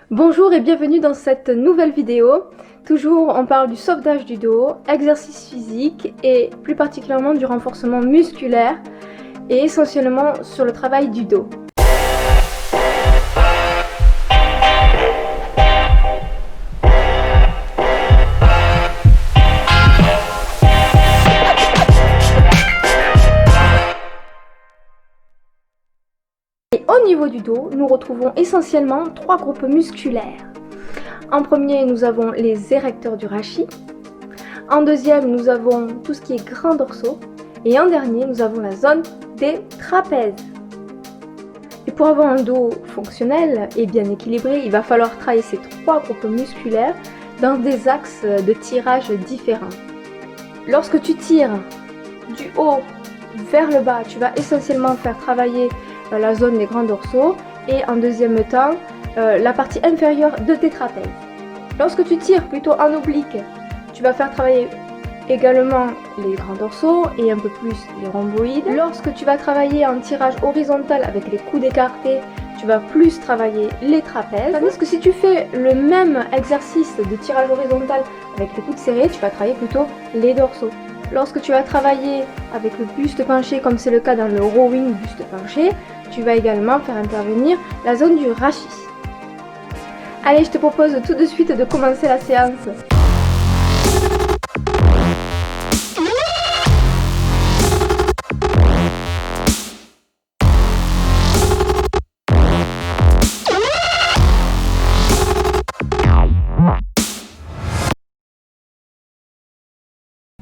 Bonjour et bienvenue dans cette nouvelle vidéo. Toujours on parle du sauvetage du dos, exercice physique et plus particulièrement du renforcement musculaire et essentiellement sur le travail du dos. Et au niveau du dos, nous retrouvons essentiellement trois groupes musculaires. En premier, nous avons les érecteurs du rachis. En deuxième, nous avons tout ce qui est grand dorsaux. Et en dernier, nous avons la zone des trapèzes. Et pour avoir un dos fonctionnel et bien équilibré, il va falloir travailler ces trois groupes musculaires dans des axes de tirage différents. Lorsque tu tires du haut vers le bas, tu vas essentiellement faire travailler la zone des grands dorsaux et en deuxième temps la partie inférieure de tes trapèzes. Lorsque tu tires plutôt en oblique, tu vas faire travailler également les grands dorsaux et un peu plus les rhomboïdes. Lorsque tu vas travailler en tirage horizontal avec les coudes écartés, tu vas plus travailler les trapèzes. Tandis que si tu fais le même exercice de tirage horizontal avec les coudes serrés, tu vas travailler plutôt les dorsaux. Lorsque tu vas travailler avec le buste penché, comme c'est le cas dans le rowing buste penché, tu vas également faire intervenir la zone du rachis. Allez, je te propose tout de suite de commencer la séance.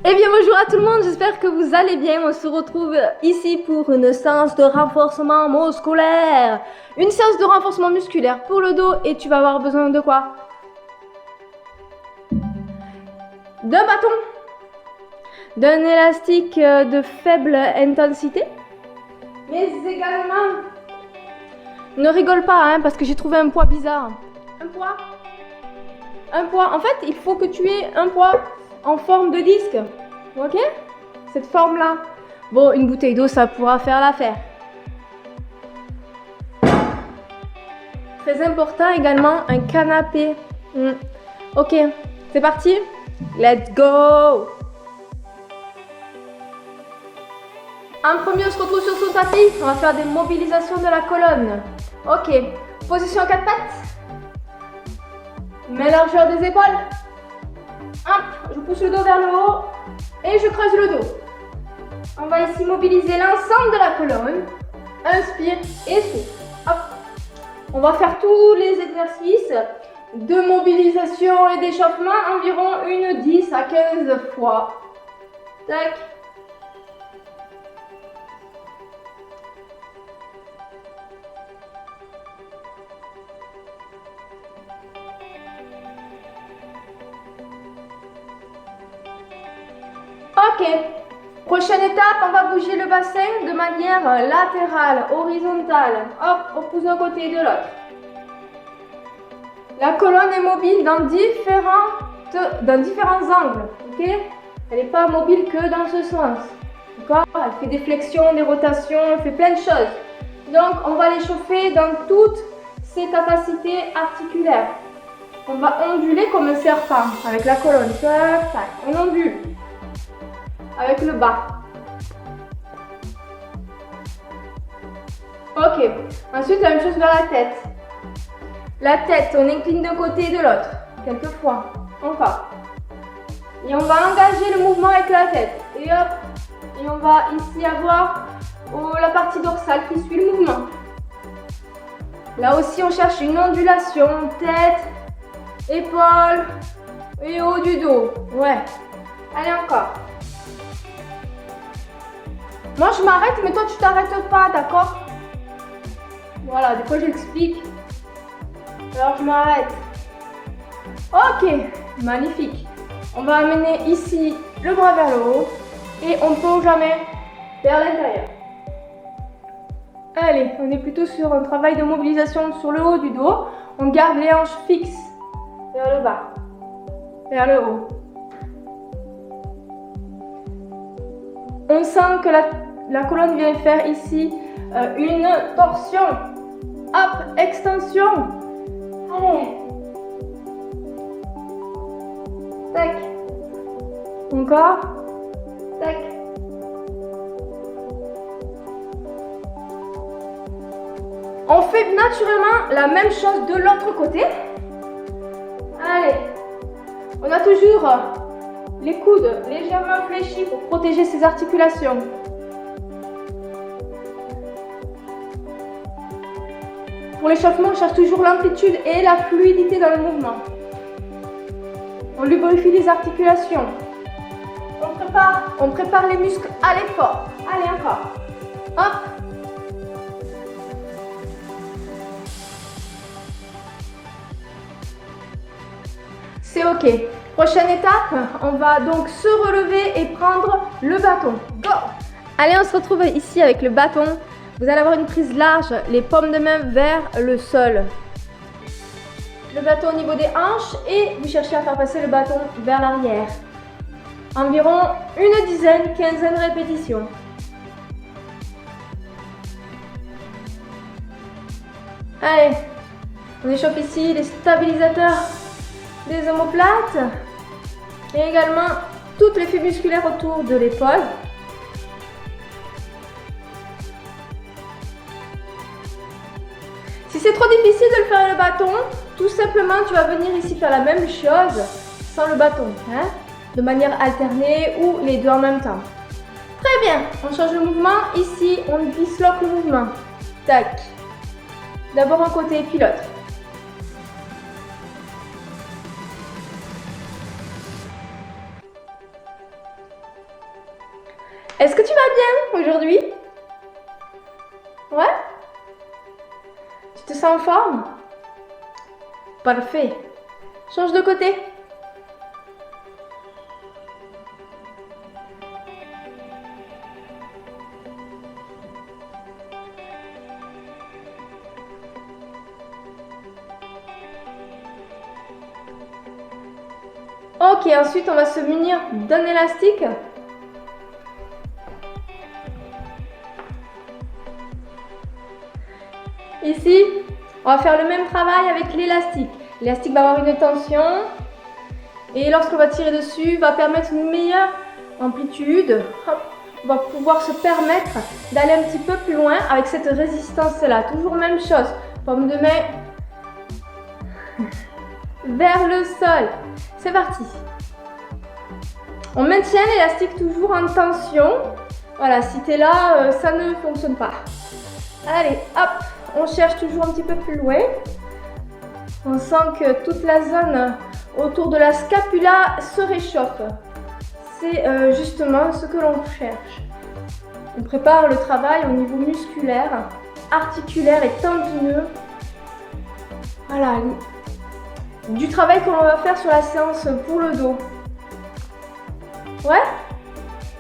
Eh bien bonjour à tout le monde, j'espère que vous allez bien. On se retrouve ici pour une séance de renforcement musculaire. Une séance de renforcement musculaire pour le dos et tu vas avoir besoin de quoi? D'un bâton, d'un élastique de faible intensité, mais également, ne rigole pas hein, parce que j'ai trouvé un poids bizarre. Un poids, en fait il faut que tu aies un poids en forme de disque, ok? Cette forme là. Bon, une bouteille d'eau ça pourra faire l'affaire. Très important également, un canapé. Ok, c'est parti. Let's go. En premier, on se retrouve sur son tapis. On va faire des mobilisations de la colonne. Ok, position à quatre pattes. Main largeur des épaules. Hop, je pousse le dos vers le haut et je creuse le dos. On va ici mobiliser l'ensemble de la colonne. Inspire et souffle. Hop. On va faire tous les exercices de mobilisation et d'échauffement environ une 10 à 15 fois. Tac. Ok, prochaine étape, on va bouger le bassin de manière latérale, horizontale. Hop, on pousse d'un côté et de l'autre. La colonne est mobile dans différents angles, ok? Elle n'est pas mobile que dans ce sens, d'accord? Elle fait des flexions, des rotations, elle fait plein de choses. Donc, on va l'échauffer dans toutes ses capacités articulaires. On va onduler comme un serpent avec la colonne. Tac, tac, on ondule. Avec le bas. Ok. Ensuite, la même chose vers la tête. La tête, on incline d'un côté et de l'autre. Quelques fois. Encore. Et on va engager le mouvement avec la tête. Et hop. Et on va ici avoir la partie dorsale qui suit le mouvement. Là aussi, on cherche une ondulation. Tête, épaules et haut du dos. Ouais. Allez, encore. Moi je m'arrête, mais toi tu t'arrêtes pas, d'accord? Voilà, des fois j'explique. Alors je m'arrête. Ok, magnifique. On va amener ici le bras vers le haut et on plonge la main vers l'intérieur. Allez, on est plutôt sur un travail de mobilisation sur le haut du dos. On garde les hanches fixes vers le bas, vers le haut. On sent que la colonne vient faire ici une torsion. Hop, extension. Allez. Tac. Encore. Tac. On fait naturellement la même chose de l'autre côté. Allez. On a toujours les coudes légèrement fléchis pour protéger ses articulations. Pour l'échauffement, on cherche toujours l'amplitude et la fluidité dans le mouvement. On lubrifie les articulations. On prépare les muscles à l'effort. Allez, encore. Hop. C'est ok. Prochaine étape, on va donc se relever et prendre le bâton. Go! Allez, on se retrouve ici avec le bâton. Vous allez avoir une prise large, les paumes de main vers le sol. Le bâton au niveau des hanches et vous cherchez à faire passer le bâton vers l'arrière. Environ une dizaine, quinzaine de répétitions. Allez, on échauffe ici les stabilisateurs des omoplates et également toutes les fibres musculaires autour de l'épaule. Si c'est trop difficile de le faire avec le bâton, tout simplement tu vas venir ici faire la même chose sans le bâton, hein, de manière alternée ou les deux en même temps. Très bien, on change le mouvement. Ici, on disloque le mouvement. Tac. D'abord un côté puis l'autre. Est-ce que tu vas bien aujourd'hui? Ouais? Tu te sens en forme? Parfait. Change de côté. Ok, ensuite on va se munir d'un élastique. Ici, on va faire le même travail avec l'élastique. L'élastique va avoir une tension et lorsqu'on va tirer dessus, va permettre une meilleure amplitude. Hop, on va pouvoir se permettre d'aller un petit peu plus loin avec cette résistance-là. Toujours même chose, paume de main vers le sol. C'est parti. On maintient l'élastique toujours en tension. Voilà, si tu es là, ça ne fonctionne pas. Allez, hop, on cherche toujours un petit peu plus loin. On sent que toute la zone autour de la scapula se réchauffe. C'est justement ce que l'on cherche. On prépare le travail au niveau musculaire, articulaire et tendineux. Voilà, du travail que l'on va faire sur la séance pour le dos. Ouais?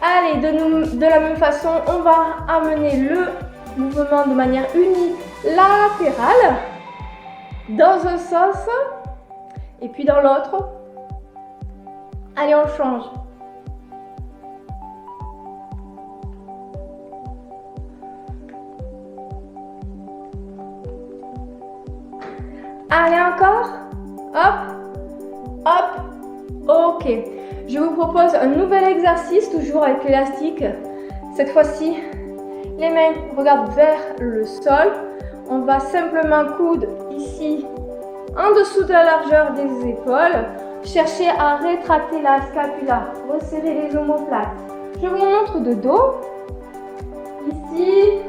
Allez, de la même façon, on va amener le mouvement de manière unilatérale dans un sens et puis dans l'autre. Allez, on change. Allez, encore. Hop, hop. Ok. Je vous propose un nouvel exercice, toujours avec l'élastique. Cette fois-ci, les mains regardent vers le sol. On va simplement coudre ici, en dessous de la largeur des épaules. Chercher à rétracter la scapula, resserrer les omoplates. Je vous montre de dos. Ici,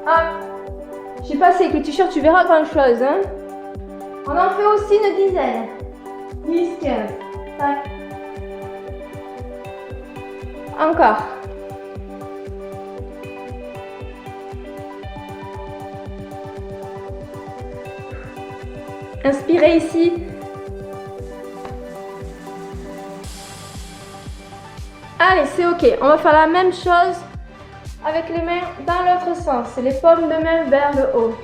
hop. J'ai passé avec le t-shirt, tu verras grand chose. Hein. On en fait aussi une dizaine. 10, 15. Tac. Encore. Inspirez ici. Allez, c'est ok. On va faire la même chose avec les mains dans l'autre sens. Les paumes de main vers le haut.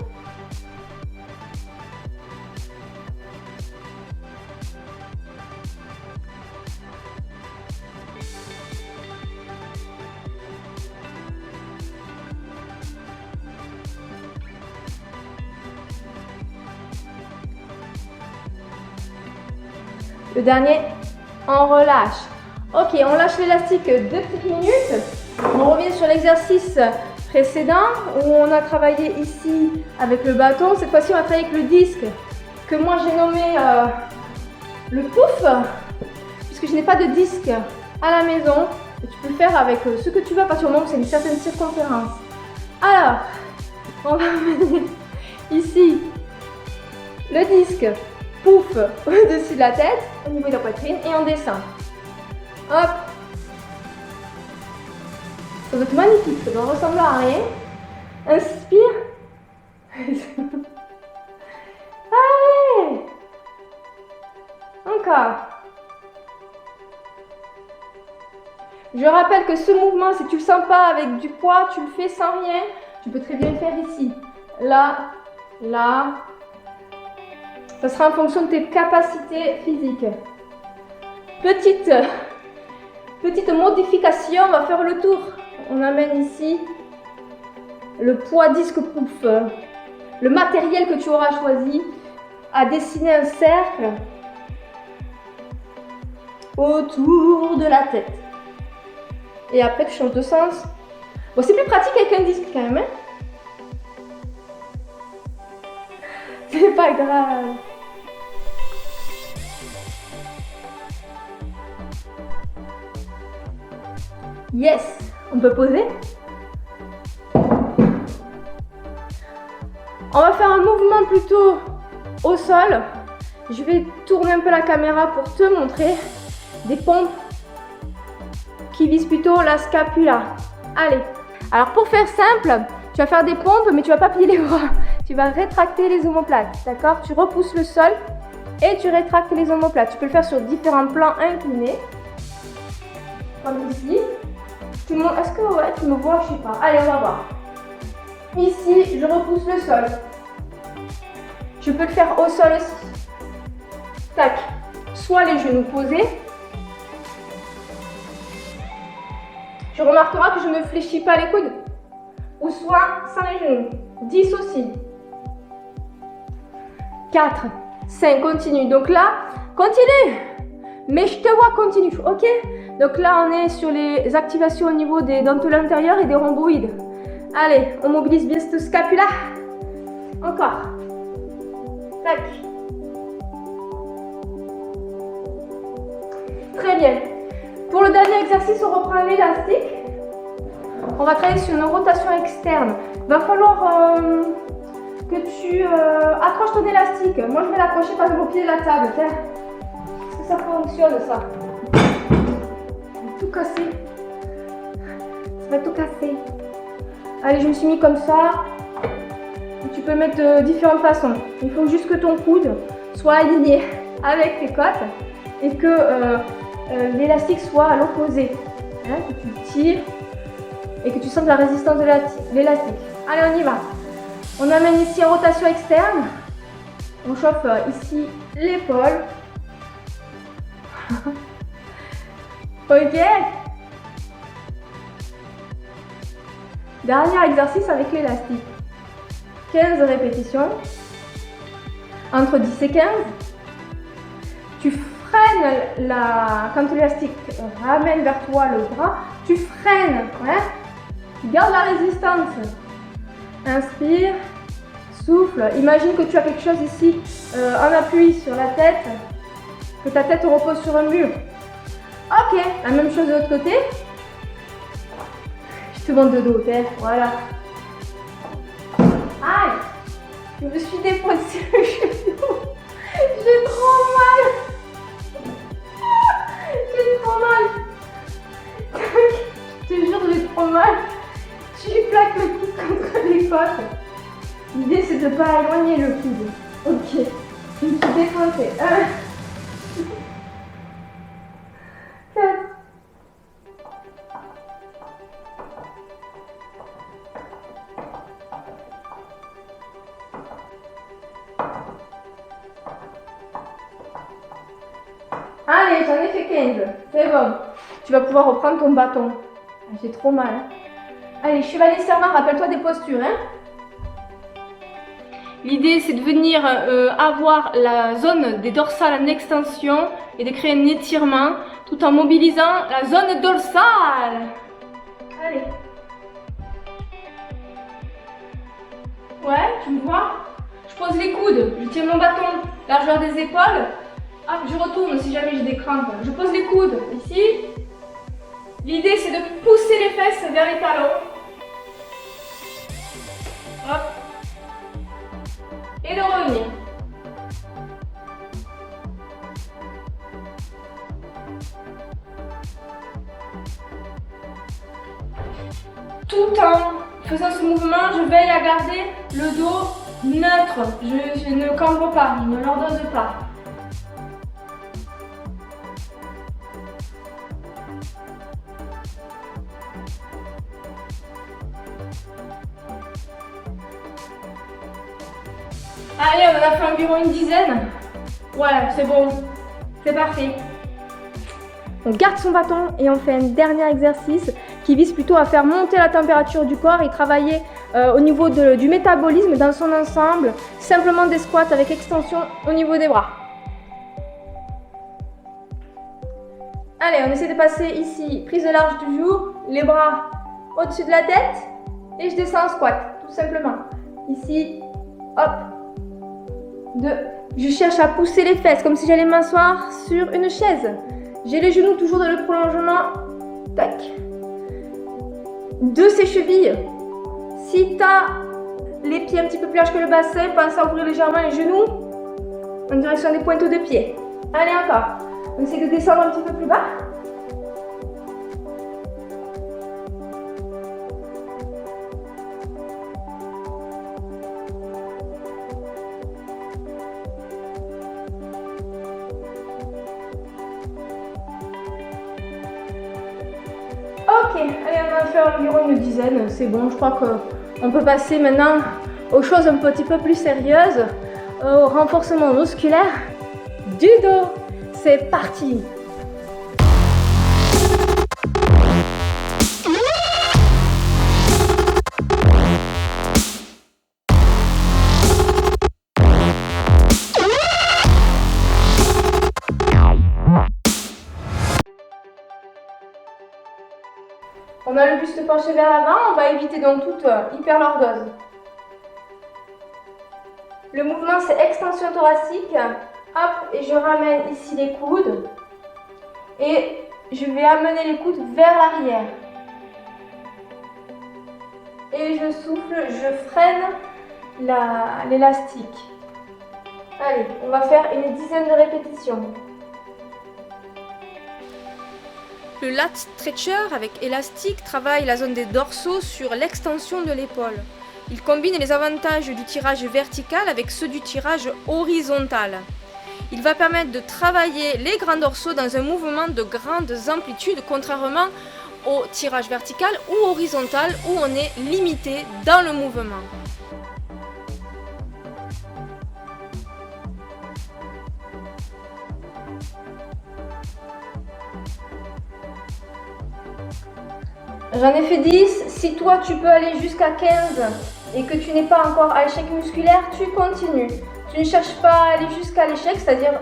Le dernier, on relâche. Ok, on lâche l'élastique 2 petites minutes. On revient sur l'exercice précédent où on a travaillé ici avec le bâton. Cette fois-ci, on va travailler avec le disque que moi j'ai nommé le pouf, puisque je n'ai pas de disque à la maison. Et tu peux le faire avec ce que tu veux à partir du moment où c'est une certaine circonférence. Alors, on va mettre ici le disque pouf au-dessus de la tête, au niveau de la poitrine, et on descend. Hop. Ça doit être magnifique, ça doit ressembler à rien. Inspire. Allez. Encore. Je rappelle que ce mouvement, si tu ne le sens pas avec du poids, tu le fais sans rien. Tu peux très bien le faire ici. Là, là. Ça sera en fonction de tes capacités physiques. Petite modification, on va faire le tour. On amène ici le poids disque pouf. Le matériel que tu auras choisi à dessiner un cercle autour de la tête. Et après, tu changes de sens. Bon, c'est plus pratique avec un disque quand même. Hein, c'est pas grave. Yes, on peut poser. On va faire un mouvement plutôt au sol. Je vais tourner un peu la caméra pour te montrer des pompes qui visent plutôt la scapula. Allez, alors pour faire simple, tu vas faire des pompes mais tu vas pas plier les bras. Tu vas rétracter les omoplates, d'accord? Tu repousses le sol et tu rétractes les omoplates. Tu peux le faire sur différents plans inclinés. Comme ici. Est-ce que ouais, tu me vois? Je sais pas. Allez, on va voir. Ici, je repousse le sol. Je peux le faire au sol aussi. Tac. Soit les genoux posés. Tu remarqueras que je ne fléchis pas les coudes. Ou soit sans les genoux. 10 aussi. 4, 5, continue. Donc là, continue. Mais je te vois, continue. Ok? Donc là, on est sur les activations au niveau des dentelés antérieurs et des rhomboïdes. Allez, on mobilise bien cette scapula. Encore. Tac. Très bien. Pour le dernier exercice, on reprend l'élastique. On va travailler sur une rotation externe. Il va falloir que tu accroches ton élastique. Moi, je vais l'accrocher par exemple au pied de la table. Est-ce que ça fonctionne, ça? Tout cassé. Ça va tout casser. Allez, je me suis mis comme ça. Tu peux le mettre de différentes façons. Il faut juste que ton coude soit aligné avec tes côtes et que l'élastique soit à l'opposé. Hein, que tu tires et que tu sentes la résistance de l'élastique. Allez, on y va. On amène ici en rotation externe. On chauffe ici l'épaule. Ok. Dernier exercice avec l'élastique. 15 répétitions. Entre 10 et 15. Tu freines quand l'élastique ramène vers toi le bras. Tu freines. Ouais. Tu gardes la résistance. Inspire. Souffle. Imagine que tu as quelque chose ici en appui sur la tête. Que ta tête repose sur un mur. Ok, la même chose de l'autre côté. Je te montre de dos, voilà. Aïe, je me suis déposée le genou. J'ai trop mal. J'ai trop mal. Je te jure, j'ai trop mal. Tu plaques le coude contre les côtes. L'idée, c'est de ne pas éloigner le coude. Ok, je me suis défoncée. 4. Allez, j'en ai fait 15. C'est bon. Tu vas pouvoir reprendre ton bâton. J'ai trop mal. Hein. Allez, chevalier serment, rappelle-toi des postures. Hein. L'idée c'est de venir avoir la zone des dorsales en extension et de créer un étirement tout en mobilisant la zone dorsale. Allez. Ouais, tu me vois? Je pose les coudes, je tiens mon bâton, largeur des épaules. Hop, je retourne si jamais j'ai des crampes. Je pose les coudes ici. L'idée c'est de pousser les fesses vers les talons. Hop. Et de revenir. Tout en faisant ce mouvement, je veille à garder le dos neutre. Je ne cambre pas, je ne l'ordonne pas. Allez, on en a fait environ une dizaine. Voilà, c'est bon. C'est parfait. On garde son bâton et on fait un dernier exercice qui vise plutôt à faire monter la température du corps et travailler au niveau du métabolisme dans son ensemble. Simplement des squats avec extension au niveau des bras. Allez, on essaie de passer ici, prise de large toujours, les bras au-dessus de la tête et je descends en squat, tout simplement. Ici, hop. 2. Je cherche à pousser les fesses comme si j'allais m'asseoir sur une chaise. J'ai les genoux toujours dans le prolongement. Tac. De ses chevilles. Si tu as les pieds un petit peu plus larges que le bassin, pense à ouvrir légèrement les genoux en direction des pointes de pied. Allez, encore. On essaie de descendre un petit peu plus bas. Ok, allez, on va faire environ une dizaine, c'est bon, je crois qu'on peut passer maintenant aux choses un petit peu plus sérieuses, au renforcement musculaire du dos. C'est parti! On a le buste penché vers l'avant, on va éviter donc toute hyperlordose. Le mouvement c'est extension thoracique, hop, et je ramène ici les coudes et je vais amener les coudes vers l'arrière. Et je souffle, je freine l'élastique. Allez, on va faire une dizaine de répétitions. Le lat stretcher avec élastique travaille la zone des dorsaux sur l'extension de l'épaule. Il combine les avantages du tirage vertical avec ceux du tirage horizontal. Il va permettre de travailler les grands dorsaux dans un mouvement de grandes amplitudes, contrairement au tirage vertical ou horizontal où on est limité dans le mouvement. J'en ai fait 10, si toi tu peux aller jusqu'à 15 et que tu n'es pas encore à l'échec musculaire, tu continues. Tu ne cherches pas à aller jusqu'à l'échec, c'est-à-dire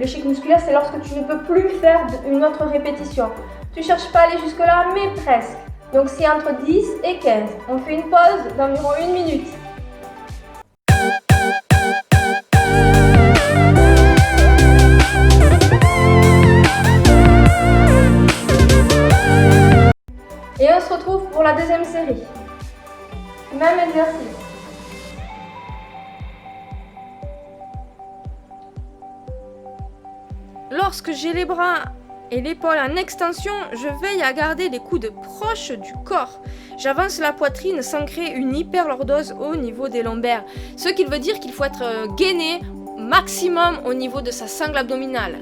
l'échec musculaire c'est lorsque tu ne peux plus faire une autre répétition. Tu ne cherches pas à aller jusque là, mais presque. Donc c'est entre 10 et 15. On fait une pause d'environ 1 minute. Et on se retrouve pour la deuxième série. Même exercice. Lorsque j'ai les bras et l'épaule en extension, je veille à garder les coudes proches du corps. J'avance la poitrine sans créer une hyperlordose au niveau des lombaires. Ce qui veut dire qu'il faut être gainé maximum au niveau de sa sangle abdominale.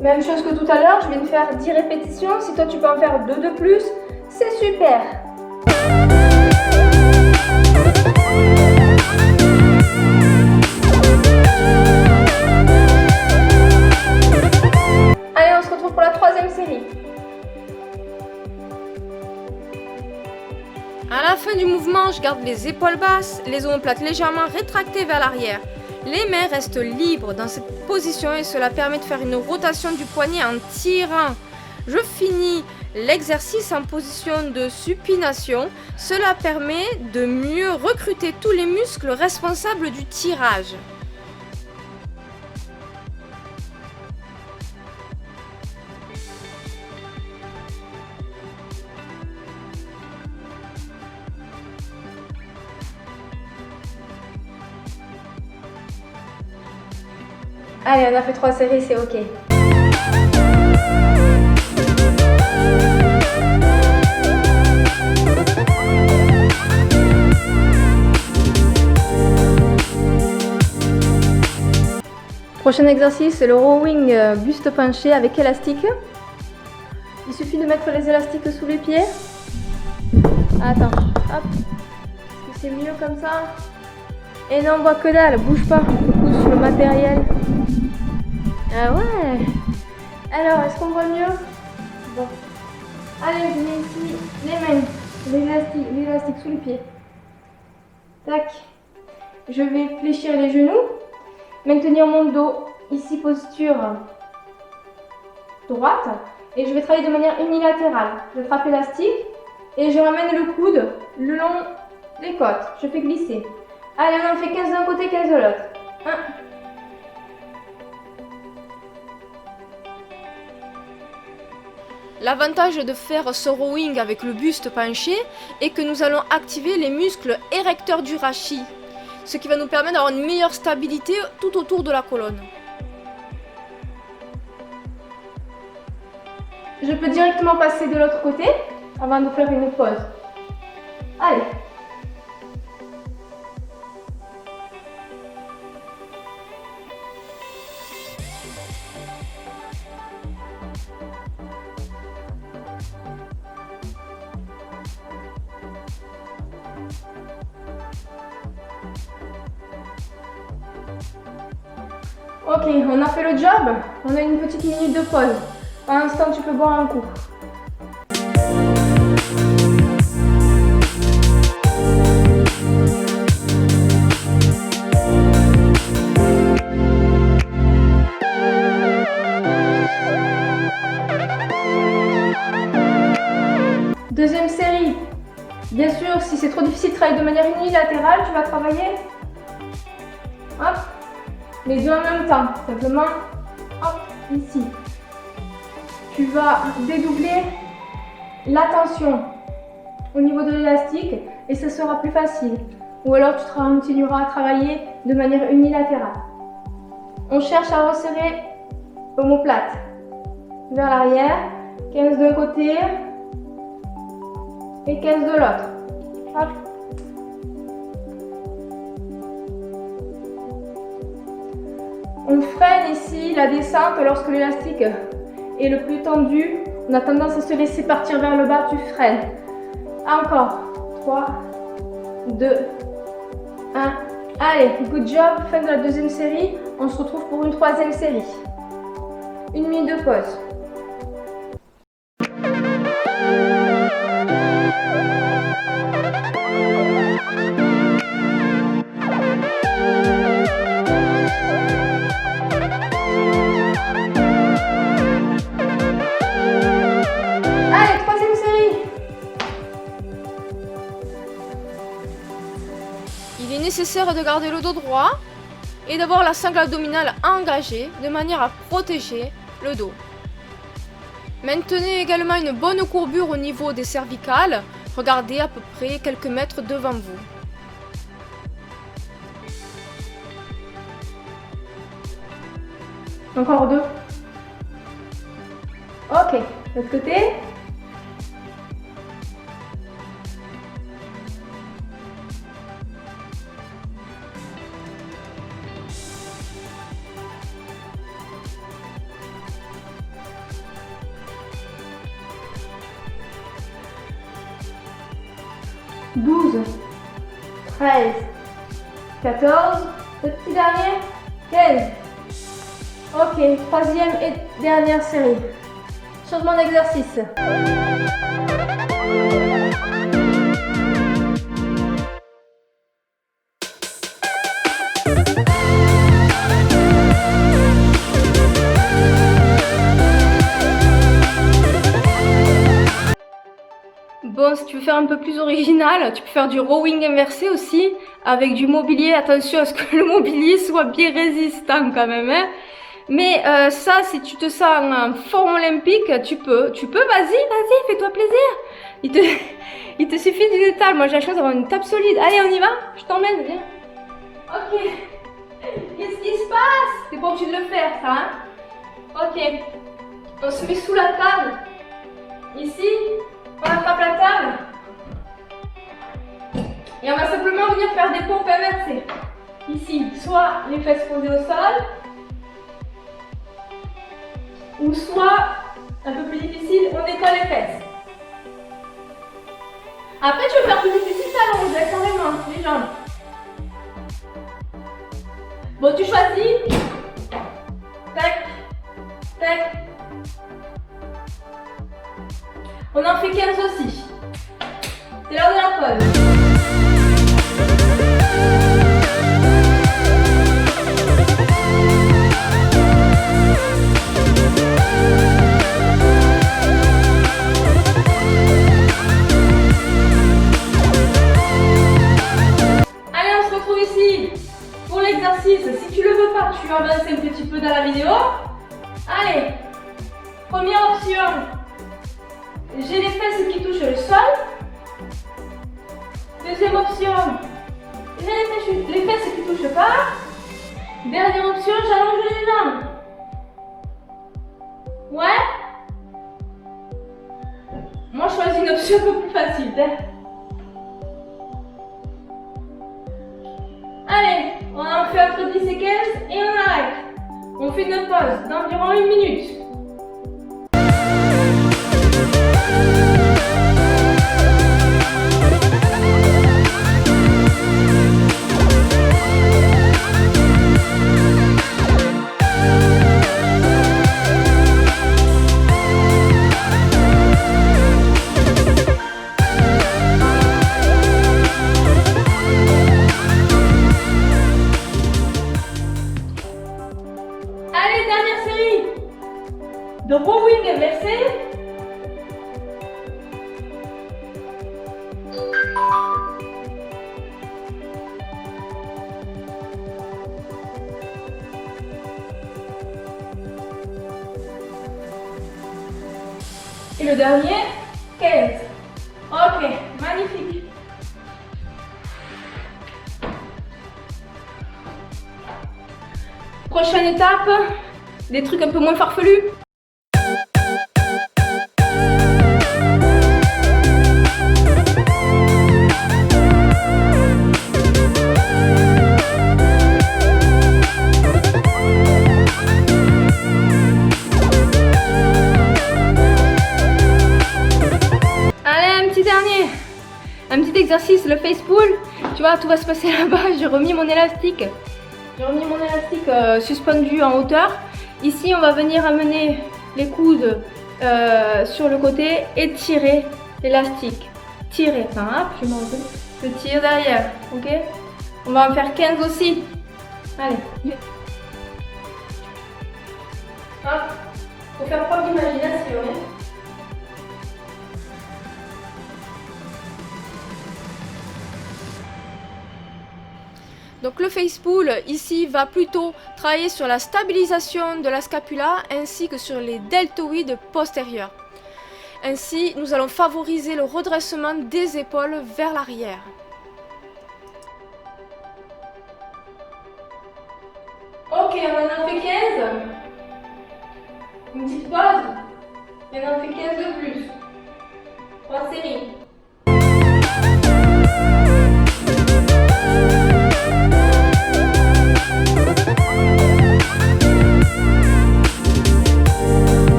Même chose que tout à l'heure, je viens de faire 10 répétitions. Si toi tu peux en faire 2 de plus, c'est super. les épaules basses, les omoplates légèrement rétractées vers l'arrière. Les mains restent libres dans cette position et cela permet de faire une rotation du poignet en tirant. Je finis l'exercice en position de supination. Cela permet de mieux recruter tous les muscles responsables du tirage. Allez, on a fait 3 séries, c'est ok. Prochain exercice, c'est le rowing buste penché avec élastique. Il suffit de mettre les élastiques sous les pieds. Attends, hop. Est-ce que c'est mieux comme ça? Et non, on voit que dalle, bouge pas. Pousse sur le matériel. Ah ouais. Alors, est-ce qu'on voit mieux? Bon. Allez, je mets ici les mains, l'élastique sous les pieds. Tac. Je vais fléchir les genoux. Maintenir mon dos, ici posture droite, et je vais travailler de manière unilatérale. Je frappe l'élastique et je ramène le coude le long des côtes. Je fais glisser. Allez, on en fait 15 d'un côté, 15 de l'autre. 1. L'avantage de faire ce rowing avec le buste penché est que nous allons activer les muscles érecteurs du rachis, ce qui va nous permettre d'avoir une meilleure stabilité tout autour de la colonne. Je peux directement passer de l'autre côté avant de faire une pause. Allez. Ok, on a fait le job, on a une petite minute de pause. Pendant l'instant, tu peux boire un coup. Deuxième série. Bien sûr, si c'est trop difficile de travailler de manière unilatérale, tu vas travailler hop, les deux en même temps. Simplement, hop, ici. Tu vas dédoubler la tension au niveau de l'élastique et ce sera plus facile. Ou alors tu continueras à travailler de manière unilatérale. On cherche à resserrer l'omoplate vers l'arrière, 15 d'un côté et 15 de l'autre. Hop. On freine ici la descente lorsque l'élastique est le plus tendu. On a tendance à se laisser partir vers le bas, tu freines. Encore. 3, 2, 1. Allez, good job. Fin de la deuxième série. On se retrouve pour une troisième série. Une minute de pause. Allez, troisième série. Il est nécessaire de garder le dos droit et d'avoir la sangle abdominale engagée de manière à protéger le dos. Maintenez également une bonne courbure au niveau des cervicales. Regardez à peu près quelques mètres devant vous. Encore 2. Ok, de l'autre côté. « 12, 13, 14, le petit dernier, 15. Ok, troisième et dernière série. Changement d'exercice. veux faire un peu plus original, tu peux faire du rowing inversé aussi, avec du mobilier. Attention à ce que le mobilier soit bien résistant quand même, hein. Mais ça, si tu te sens en forme olympique, tu peux, vas-y, fais-toi plaisir. Il te suffit d'une étale. Moi, j'ai la chance d'avoir une table solide. Allez, on y va? Je t'emmène, viens. Ok. Qu'est-ce qui se passe? T'es pas obligé de le faire, ça, hein? Ok. On se met sous la table. Ici, on attrape la table. Et on va simplement venir faire des pompes inversées. Ici, soit les fesses posées au sol, ou soit, un peu plus difficile, on étend les fesses. Après, tu veux faire plus difficile, t'allonges carrément les jambes. Bon, tu choisis. Tac, tac. On en fait 15 aussi. C'est l'heure de la pause. Allez, on se retrouve ici pour l'exercice. Si tu le veux pas, tu avances un petit peu dans la vidéo. Allez, première option. J'ai les fesses qui touchent le sol. Deuxième option, j'ai les fesses qui touchent pas. Dernière option, j'allonge les jambes. Ouais. Moi, je choisis une option un peu plus facile. Allez, on en fait entre 10 et 15 et on arrête. On fait une pause d'environ 1 minute. Allez, dernière série de rowing inversé. Et le dernier, 15. Ok, magnifique. Prochaine étape, des trucs un peu moins farfelus. Allez, un petit dernier. Un petit exercice, le face pull. Tu vois, tout va se passer là-bas. J'ai remis mon élastique. Suspendu en hauteur. Ici, on va venir amener les coudes sur le côté et tirer l'élastique. Tirer, enfin, hop, je tire derrière, ok? On va en faire 15 aussi. Allez. Hop, faut faire preuve d'imagination. Hein. Donc le face pull ici va plutôt travailler sur la stabilisation de la scapula ainsi que sur les deltoïdes postérieurs. Ainsi, nous allons favoriser le redressement des épaules vers l'arrière. Ok, on en a fait 15. Une petite pause. Et on en fait 15 de plus. 3 séries.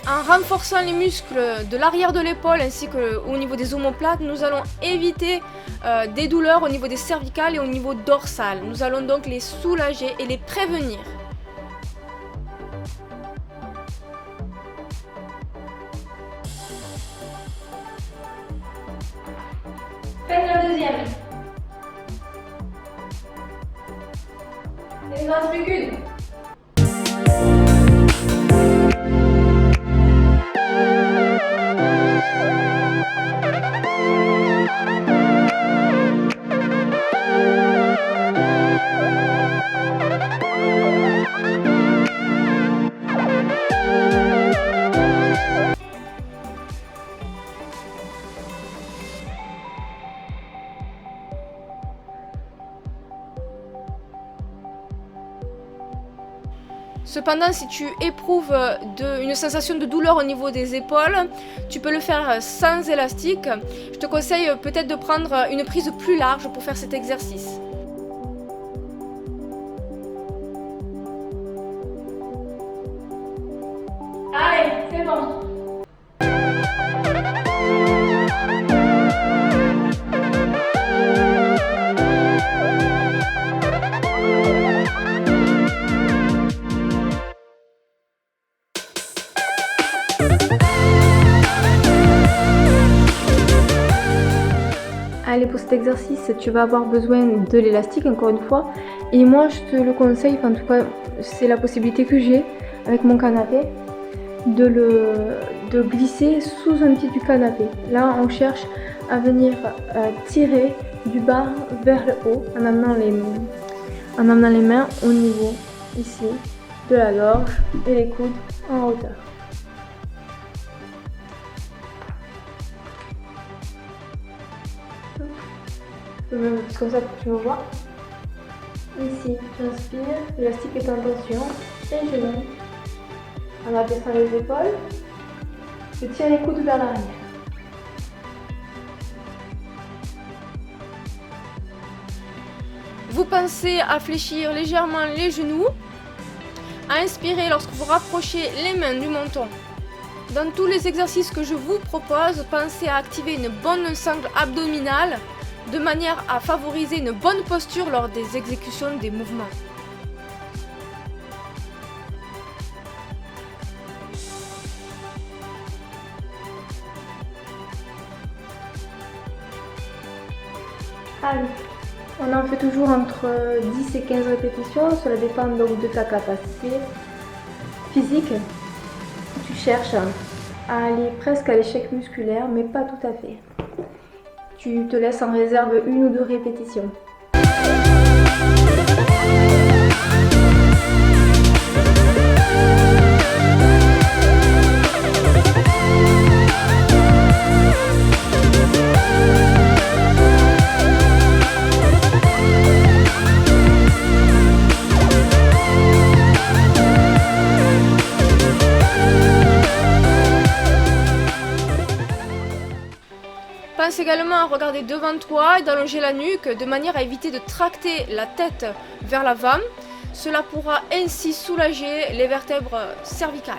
En renforçant les muscles de l'arrière de l'épaule ainsi qu'au niveau des omoplates, nous allons éviter des douleurs au niveau des cervicales et au niveau dorsal. Nous allons donc les soulager et les prévenir. Il n'en reste plus qu'une. Cependant, si tu éprouves une sensation de douleur au niveau des épaules, tu peux le faire sans élastique. Je te conseille peut-être de prendre une prise plus large pour faire cet exercice. Allez, c'est bon. Allez, pour cet exercice, tu vas avoir besoin de l'élastique encore une fois. Et moi, je te le conseille, en tout cas, c'est la possibilité que j'ai avec mon canapé, de glisser sous un pied du canapé. Là, on cherche à venir tirer du bas vers le haut en amenant les mains au niveau ici de la gorge et les coudes en hauteur. Comme ça tu me vois. Ici, j'inspire, l'élastique est en tension et je monte en abaissant les épaules. Je tire les coudes vers l'arrière. Vous pensez à fléchir légèrement les genoux, à inspirer lorsque vous rapprochez les mains du menton. Dans tous les exercices que je vous propose, pensez à activer une bonne sangle abdominale de manière à favoriser une bonne posture lors des exécutions des mouvements. Allez, on en fait toujours entre 10 et 15 répétitions, cela dépend donc de ta capacité physique. Tu cherches à aller presque à l'échec musculaire, mais pas tout à fait. Tu te laisses en réserve 1 ou 2 répétitions. Pense également à regarder devant toi et d'allonger la nuque de manière à éviter de tracter la tête vers l'avant. Cela pourra ainsi soulager les vertèbres cervicales.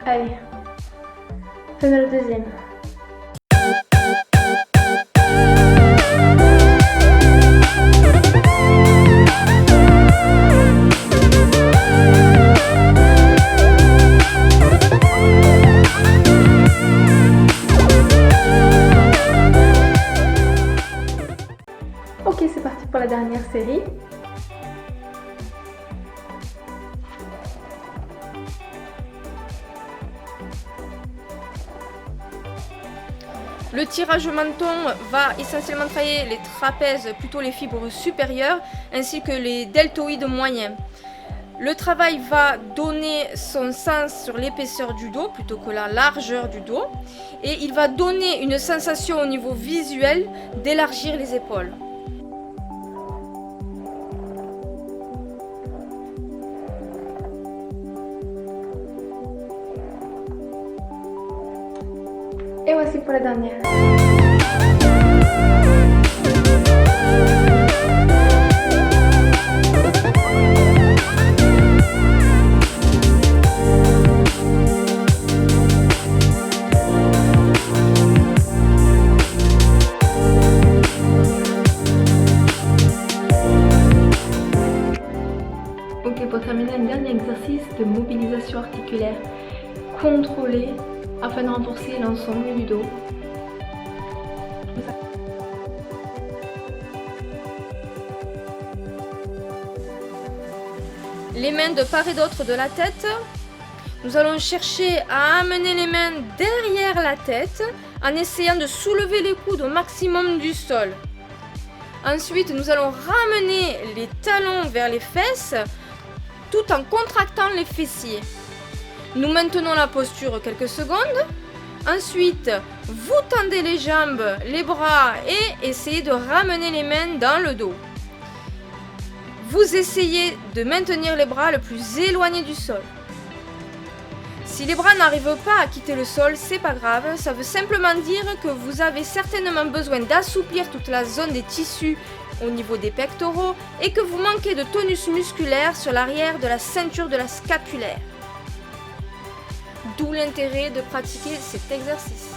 Allez, fais le deuxième. Ok, c'est parti pour la dernière série. Le tirage menton va essentiellement travailler les trapèzes, plutôt les fibres supérieures, ainsi que les deltoïdes moyens. Le travail va donner son sens sur l'épaisseur du dos plutôt que la largeur du dos, et il va donner une sensation au niveau visuel d'élargir les épaules. Et voici pour la dernière. stimulation articulaire contrôlée afin de renforcer l'ensemble du dos. Les mains de part et d'autre de la tête. Nous allons chercher à amener les mains derrière la tête en essayant de soulever les coudes au maximum du sol. Ensuite, nous allons ramener les talons vers les fesses tout en contractant les fessiers. Nous maintenons la posture quelques secondes. Ensuite, vous tendez les jambes, les bras et essayez de ramener les mains dans le dos. Vous essayez de maintenir les bras le plus éloignés du sol. Si les bras n'arrivent pas à quitter le sol, c'est pas grave, ça veut simplement dire que vous avez certainement besoin d'assouplir toute la zone des tissus au niveau des pectoraux et que vous manquez de tonus musculaire sur l'arrière de la ceinture de la scapulaire. D'où l'intérêt de pratiquer cet exercice.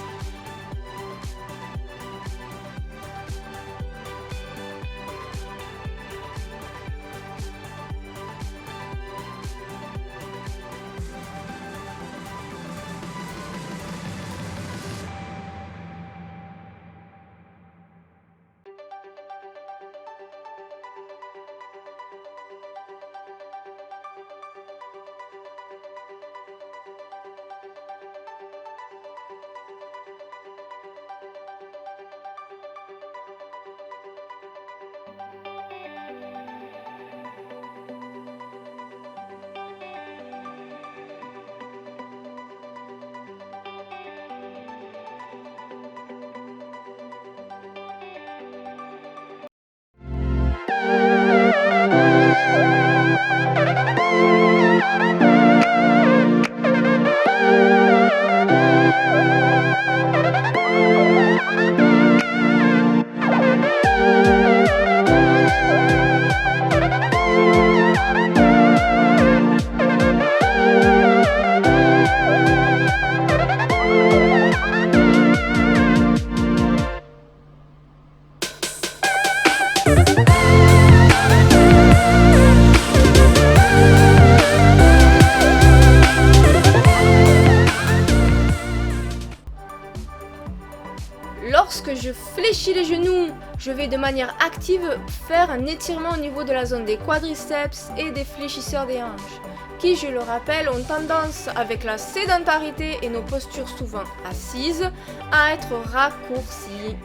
Lorsque je fléchis les genoux, je vais de manière active faire un étirement au niveau de la zone des quadriceps et des fléchisseurs des hanches, qui, je le rappelle, ont tendance, avec la sédentarité et nos postures souvent assises, à être raccourcis.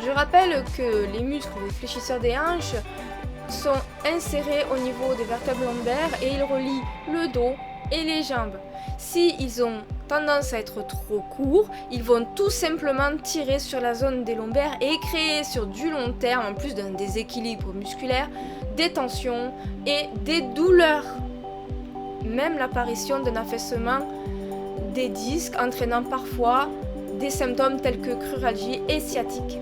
Je rappelle que les muscles des fléchisseurs des hanches sont insérés au niveau des vertèbres lombaires et ils relient le dos et les jambes. Si ils ont tendance à être trop courts, ils vont tout simplement tirer sur la zone des lombaires et créer sur du long terme, en plus d'un déséquilibre musculaire, des tensions et des douleurs. Même l'apparition d'un affaissement des disques entraînant parfois des symptômes tels que cruralgie et sciatique.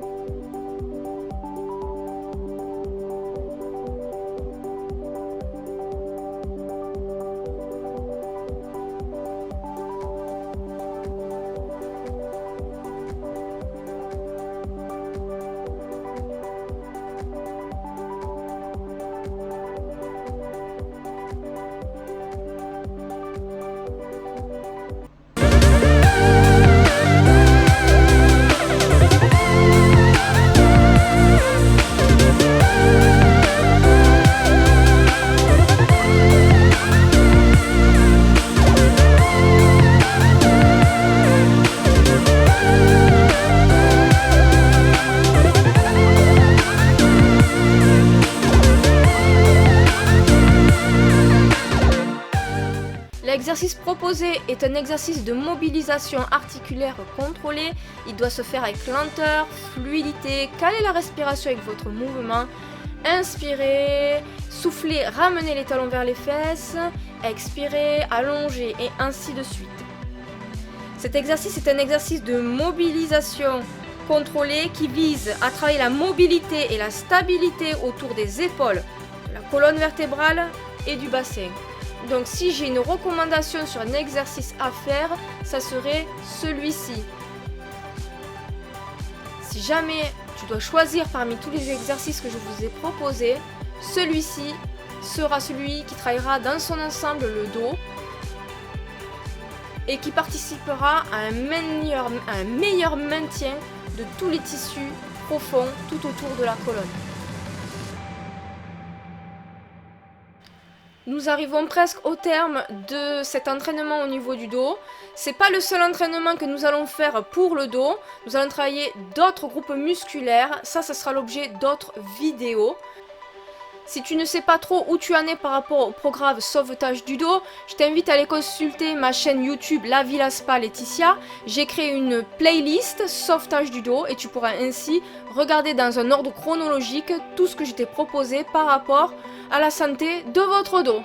L'exercice proposé est un exercice de mobilisation articulaire contrôlée. Il doit se faire avec lenteur, fluidité, caler la respiration avec votre mouvement. Inspirez, soufflez, ramenez les talons vers les fesses, expirez, allongez et ainsi de suite. Cet exercice est un exercice de mobilisation contrôlée qui vise à travailler la mobilité et la stabilité autour des épaules, de la colonne vertébrale et du bassin. Donc si j'ai une recommandation sur un exercice à faire, ça serait celui-ci. Si jamais tu dois choisir parmi tous les exercices que je vous ai proposés, celui-ci sera celui qui travaillera dans son ensemble le dos et qui participera à un meilleur maintien de tous les tissus profonds tout autour de la colonne. Nous arrivons presque au terme de cet entraînement au niveau du dos. C'est pas le seul entraînement que nous allons faire pour le dos. Nous allons travailler d'autres groupes musculaires. Ça sera l'objet d'autres vidéos. Si tu ne sais pas trop où tu en es par rapport au programme sauvetage du dos, je t'invite à aller consulter ma chaîne YouTube La Villa Spa Laetitia. J'ai créé une playlist sauvetage du dos et tu pourras ainsi regarder dans un ordre chronologique tout ce que je t'ai proposé par rapport à la santé de votre dos.